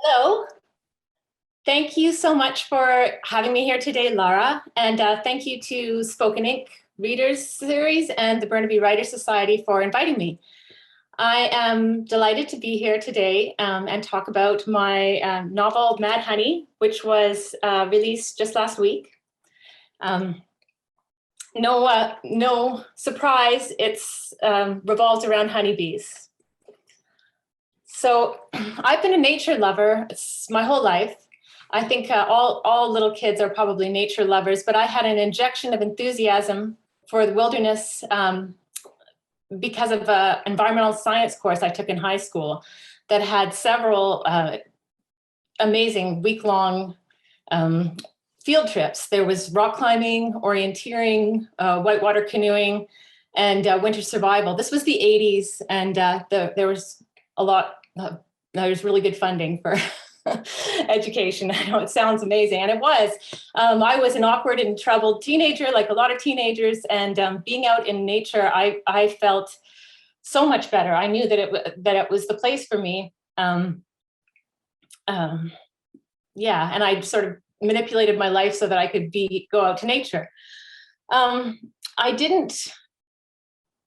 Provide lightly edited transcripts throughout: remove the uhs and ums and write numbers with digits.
Hello. Thank you so much for having me here today, Lara. And thank you to Spoken Ink Readers Series and the Burnaby Writers Society for inviting me. I am delighted to be here today and talk about my novel, Mad Honey, which was released just last week. No surprise, it's revolves around honeybees. So I've been a nature lover my whole life. I think all little kids are probably nature lovers, but I had an injection of enthusiasm for the wilderness because of an environmental science course I took in high school that had several amazing week-long field trips. There was rock climbing, orienteering, whitewater canoeing, and winter survival. This was the 80s, and there was a lot, there was really good funding for education. I know it sounds amazing, and it was. I was an awkward and troubled teenager, like a lot of teenagers, and being out in nature, I felt so much better. I knew that it was the place for me. Yeah, and I sort of manipulated my life so that I could go out to nature. I didn't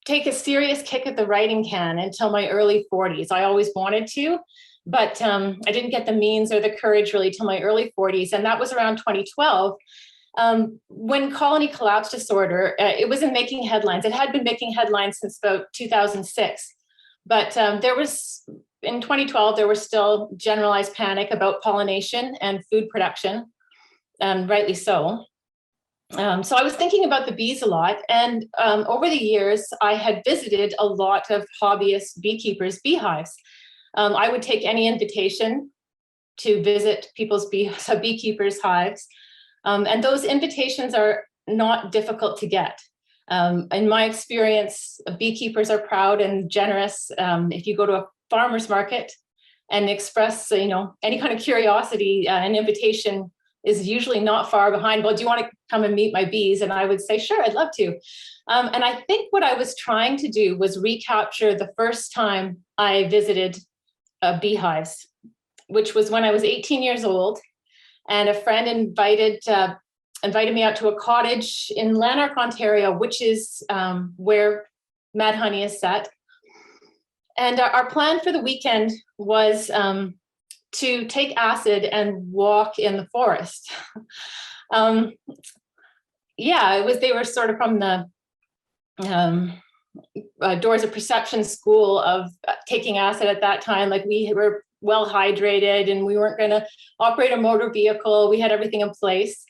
take a serious kick at the writing can until my early 40s. I always wanted to, but I didn't get the means or the courage really till my early 40s. And that was around 2012. When Colony Collapse Disorder, it wasn't making headlines. It had been making headlines since about 2006. But in 2012, there was still generalized panic about pollination and food production, and rightly so. So I was thinking about the bees a lot, and over the years, I had visited a lot of hobbyist beekeepers' beehives. I would take any invitation to visit people's beekeepers' hives, and those invitations are not difficult to get. In my experience, beekeepers are proud and generous. If you go to a farmer's market and express, any kind of curiosity, an invitation is usually not far behind. Well, do you want to come and meet my bees? And I would say, sure, I'd love to. And I think what I was trying to do was recapture the first time I visited beehives, which was when I was 18 years old. And a friend invited me out to a cottage in Lanark, Ontario, which is where Mad Honey is set. And our plan for the weekend was to take acid and walk in the forest. They were sort of from the Doors of Perception school of taking acid at that time. Like, we were well hydrated and we weren't going to operate a motor vehicle. We had everything in place.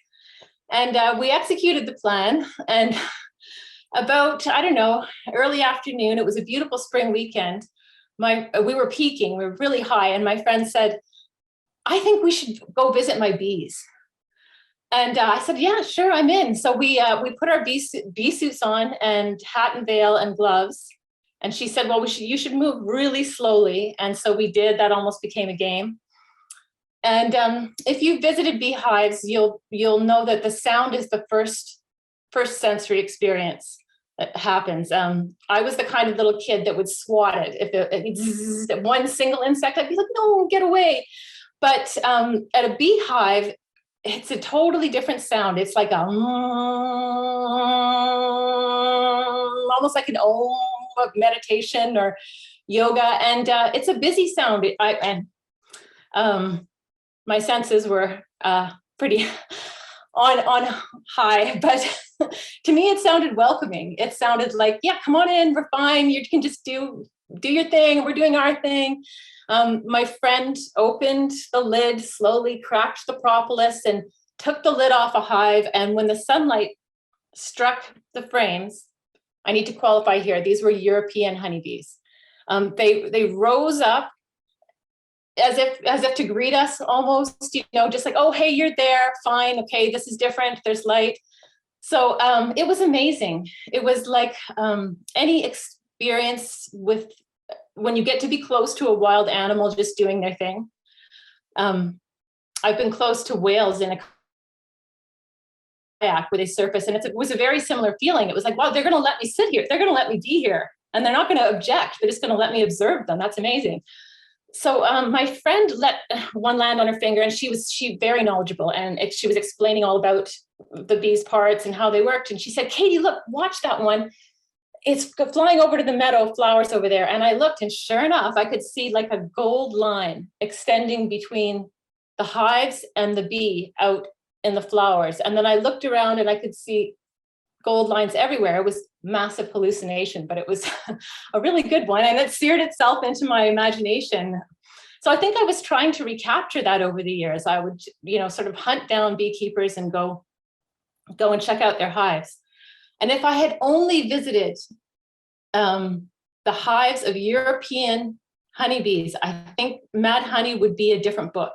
And we executed the plan. And about, early afternoon, it was a beautiful spring weekend. We were peaking, we were really high. And my friend said, I think we should go visit my bees. And I said, yeah, sure, I'm in. So we put our bee suits on and hat and veil and gloves. And she said, well, you should move really slowly. And so we did. That almost became a game. And if you visited beehives, you'll know that the sound is the first sensory experience that happens. I was the kind of little kid that would swat it. If one single insect, I'd be like, no, get away. But at a beehive, it's a totally different sound. It's like almost like an meditation or yoga, and it's a busy sound. My senses were pretty on high, but to me, it sounded welcoming. It sounded like, yeah, come on in, we're fine. You can just do your thing. We're doing our thing. My friend opened the lid, slowly cracked the propolis and took the lid off a hive. And when the sunlight struck the frames, I need to qualify here, these were European honeybees. They rose up as if to greet us almost, just like, oh, hey, you're there, fine, okay, this is different, there's light. So it was amazing. It was like any experience when you get to be close to a wild animal just doing their thing. I've been close to whales in a kayak where they surface, and it was a very similar feeling. It was like, wow, they're going to let me sit here. They're going to let me be here, and they're not going to object. They're just going to let me observe them. That's amazing. So my friend let one land on her finger, and she very knowledgeable, and she was explaining all about the bees' parts and how they worked. And she said, Katie, look, watch that one. It's flying over to the meadow flowers over there. And I looked, and sure enough, I could see like a gold line extending between the hives and the bee out in the flowers. And then I looked around and I could see gold lines everywhere. It was massive hallucination, but it was a really good one. And it seared itself into my imagination. So I think I was trying to recapture that over the years. I would, sort of hunt down beekeepers and go and check out their hives. And if I had only visited the hives of European honeybees, I think Mad Honey would be a different book.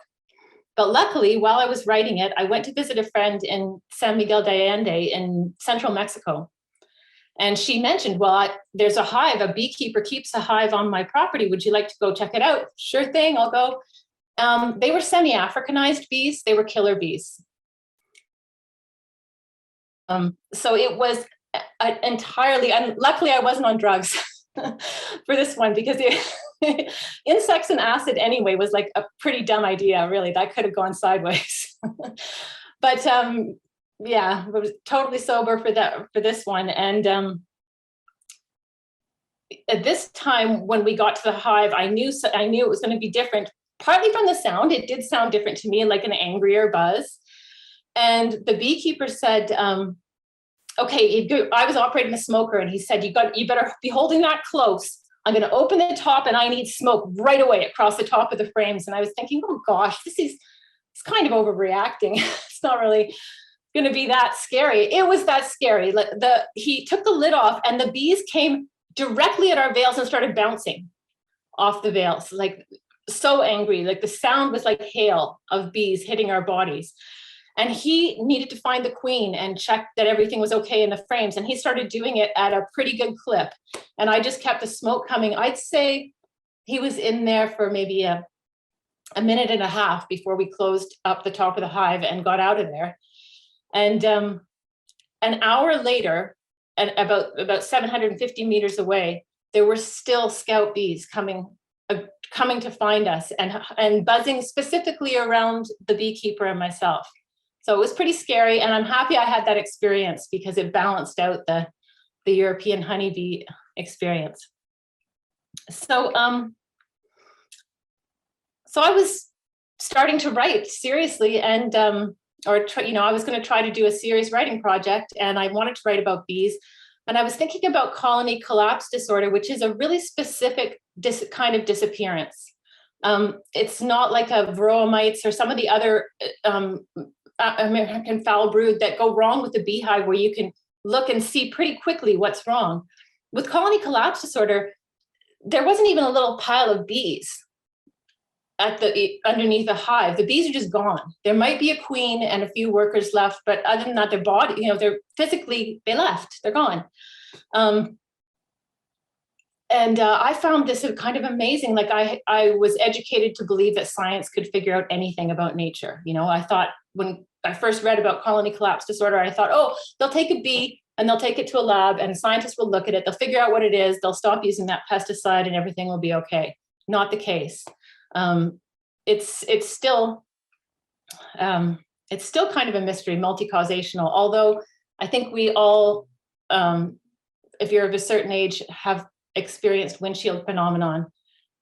But luckily, while I was writing it, I went to visit a friend in San Miguel de Allende in central Mexico. And she mentioned, well, there's a hive, a beekeeper keeps a hive on my property. Would you like to go check it out? Sure thing, I'll go. They were semi-Africanized bees. They were killer bees. So it was entirely, and luckily I wasn't on drugs for this one, because insects and acid anyway was like a pretty dumb idea, really. That could have gone sideways. But yeah, I was totally sober for this one. And at this time, when we got to the hive, I knew it was going to be different, partly from the sound. It did sound different to me, like an angrier buzz. And the beekeeper said, okay, I was operating a smoker, and he said, you better be holding that close. I'm going to open the top, and I need smoke right away across the top of the frames. And I was thinking, oh gosh, it's kind of overreacting. It's not really going to be that scary. It was that scary. He took the lid off, and the bees came directly at our veils and started bouncing off the veils, like so angry. Like the sound was like hail of bees hitting our bodies. And he needed to find the queen and check that everything was okay in the frames. And he started doing it at a pretty good clip. And I just kept the smoke coming. I'd say he was in there for maybe a minute and a half before we closed up the top of the hive and got out of there. And an hour later, and about 750 meters away, there were still scout bees coming to find us and buzzing specifically around the beekeeper and myself. So it was pretty scary, and I'm happy I had that experience because it balanced out the European honeybee experience. So I was starting to write seriously, and I was going to try to do a serious writing project, and I wanted to write about bees. And I was thinking about colony collapse disorder, which is a really specific kind of disappearance. It's not like a varroa mites or some of the other American foul brood that go wrong with the beehive, where you can look and see pretty quickly what's wrong. With colony collapse disorder, there wasn't even a little pile of bees underneath the hive. The bees are just gone. There might be a queen and a few workers left, but other than that, their body, they're physically, they left, they're gone. And I found this kind of amazing. Like I was educated to believe that science could figure out anything about nature. I thought when I first read about colony collapse disorder, I thought, oh, they'll take a bee and they'll take it to a lab and scientists will look at it. They'll figure out what it is. They'll stop using that pesticide and everything will be okay. Not the case. It's still kind of a mystery, multi-causational, although I think we all, if you're of a certain age, have experienced windshield phenomenon.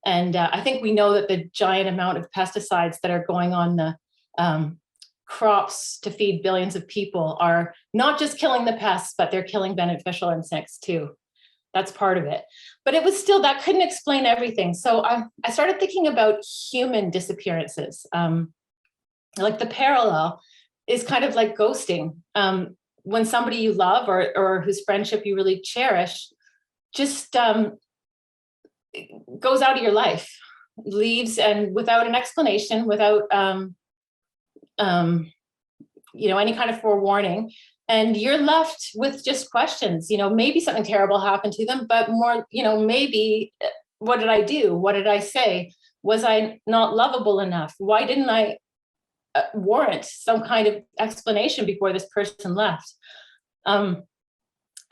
And I think we know that the giant amount of pesticides that are going on the crops to feed billions of people are not just killing the pests, but they're killing beneficial insects too. That's part of it. But it was still, that couldn't explain everything. So I started thinking about human disappearances. Like the parallel is kind of like ghosting. When somebody you love or whose friendship you really cherish just goes out of your life, leaves, and without an explanation, without any kind of forewarning, and you're left with just questions. Maybe something terrible happened to them, but more, maybe what did I do? What did I say? Was I not lovable enough? Why didn't I warrant some kind of explanation before this person left?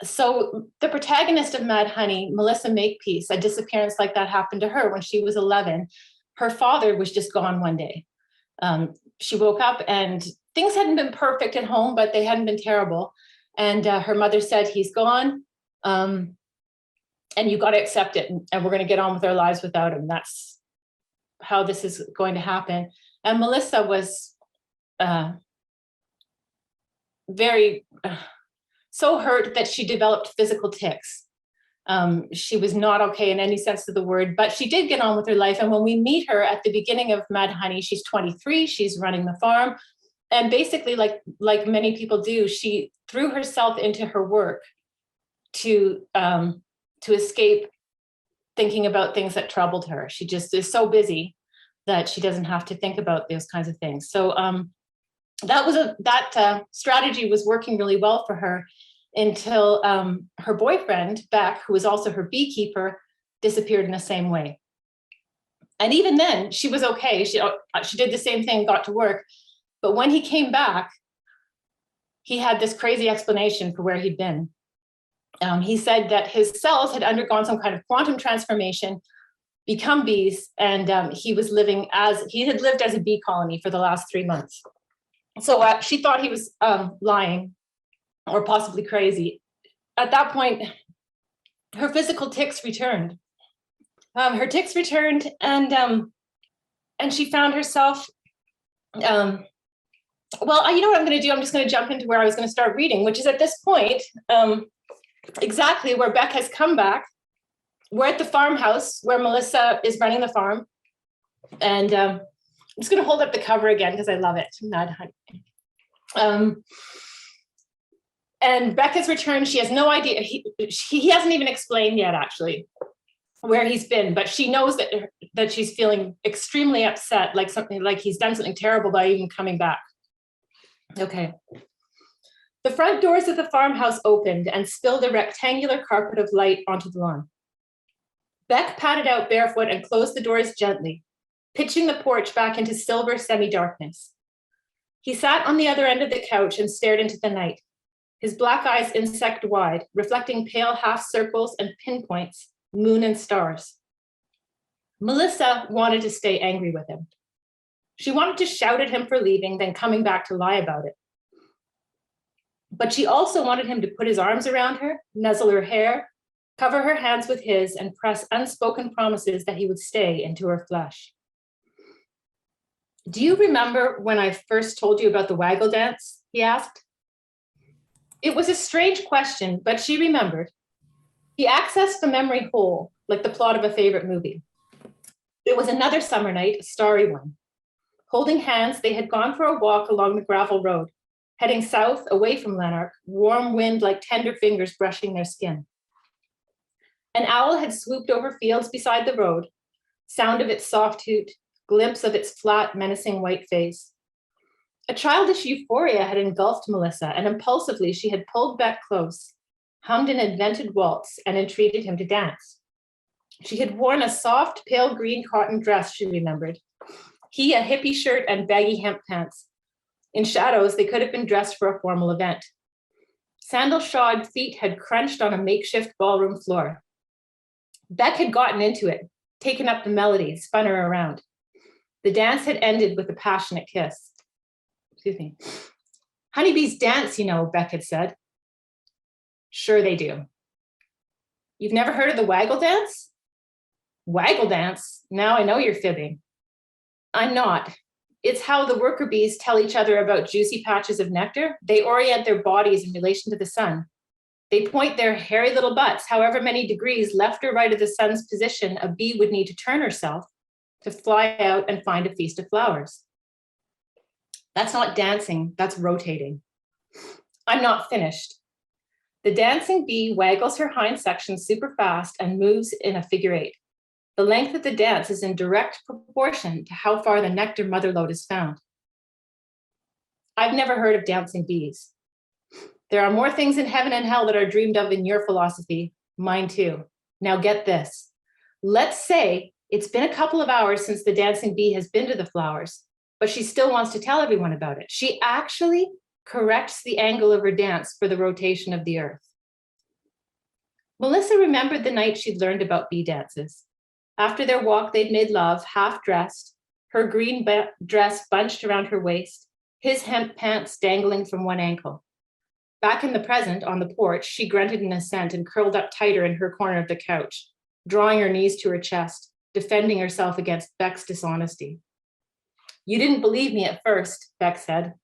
So the protagonist of Mad Honey, Melissa Makepeace, a disappearance like that happened to her when she was 11. her father was just gone one day. She woke up and things hadn't been perfect at home, but they hadn't been terrible. And her mother said, he's gone, and you got to accept it, and we're going to get on with our lives without him. That's how this is going to happen. And Melissa was so hurt that she developed physical tics. She was not okay in any sense of the word, but she did get on with her life. And when we meet her at the beginning of Mad Honey, she's 23, she's running the farm. And basically, like many people do, she threw herself into her work to escape thinking about things that troubled her. She just is so busy that she doesn't have to think about those kinds of things. So that strategy was working really well for her until her boyfriend, Beck, who was also her beekeeper, disappeared in the same way. And even then, she was okay. She did the same thing, got to work. But when he came back, he had this crazy explanation for where he'd been. He said that his cells had undergone some kind of quantum transformation, become bees, and he had lived as a bee colony for the last 3 months. So she thought he was lying or possibly crazy. At that point, her physical tics returned. Her tics returned, and she found herself. Well, you know what I'm going to do? I'm just going to jump into where I was going to start reading, which is at this point, exactly where Beck has come back. We're at the farmhouse where Melissa is running the farm. And I'm just going to hold up the cover again because I love it. Mad Honey. And Beck has returned. She has no idea. He hasn't even explained yet, actually, where he's been, but she knows that she's feeling extremely upset, like he's done something terrible by even coming back. Okay. The front doors of the farmhouse opened and spilled a rectangular carpet of light onto the lawn. Beck padded out barefoot and closed the doors gently, pitching the porch back into silver semi-darkness. He sat on the other end of the couch and stared into the night, his black eyes insect-wide, reflecting pale half circles and pinpoints, moon and stars. Melissa wanted to stay angry with him. She wanted to shout at him for leaving, then coming back to lie about it. But she also wanted him to put his arms around her, nuzzle her hair, cover her hands with his, and press unspoken promises that he would stay into her flesh. Do you remember when I first told you about the waggle dance? He asked. It was a strange question, but she remembered. He accessed the memory hole, like the plot of a favorite movie. It was another summer night, a starry one. Holding hands, they had gone for a walk along the gravel road, heading south away from Lanark, warm wind like tender fingers brushing their skin. An owl had swooped over fields beside the road, sound of its soft hoot, glimpse of its flat, menacing white face. A childish euphoria had engulfed Melissa, and impulsively she had pulled Beck close, hummed an invented waltz, and entreated him to dance. She had worn a soft, pale green cotton dress, she remembered. He a hippie shirt and baggy hemp pants. In shadows, they could have been dressed for a formal event. Sandal-shod feet had crunched on a makeshift ballroom floor. Beck had gotten into it, taken up the melody, spun her around. The dance had ended with a passionate kiss. Excuse me. Honeybees dance, you know, Beck had said. Sure they do. You've never heard of the waggle dance? Waggle dance? Now I know you're fibbing. I'm not. It's how the worker bees tell each other about juicy patches of nectar. They orient their bodies in relation to the sun. They point their hairy little butts, however many degrees left or right of the sun's position a bee would need to turn herself to fly out and find a feast of flowers. That's not dancing, that's rotating. I'm not finished. The dancing bee waggles her hind section super fast and moves in a figure eight. The length of the dance is in direct proportion to how far the nectar motherlode is found. I've never heard of dancing bees. There are more things in heaven and hell that are dreamed of in your philosophy, mine too. Now get this. Let's say it's been a couple of hours since the dancing bee has been to the flowers, but she still wants to tell everyone about it. She actually corrects the angle of her dance for the rotation of the earth. Melissa remembered the night she'd learned about bee dances. After their walk, they'd made love, half-dressed, her green dress bunched around her waist, his hemp pants dangling from one ankle. Back in the present, on the porch, she grunted in assent and curled up tighter in her corner of the couch, drawing her knees to her chest, defending herself against Beck's dishonesty. You didn't believe me at first, Beck said.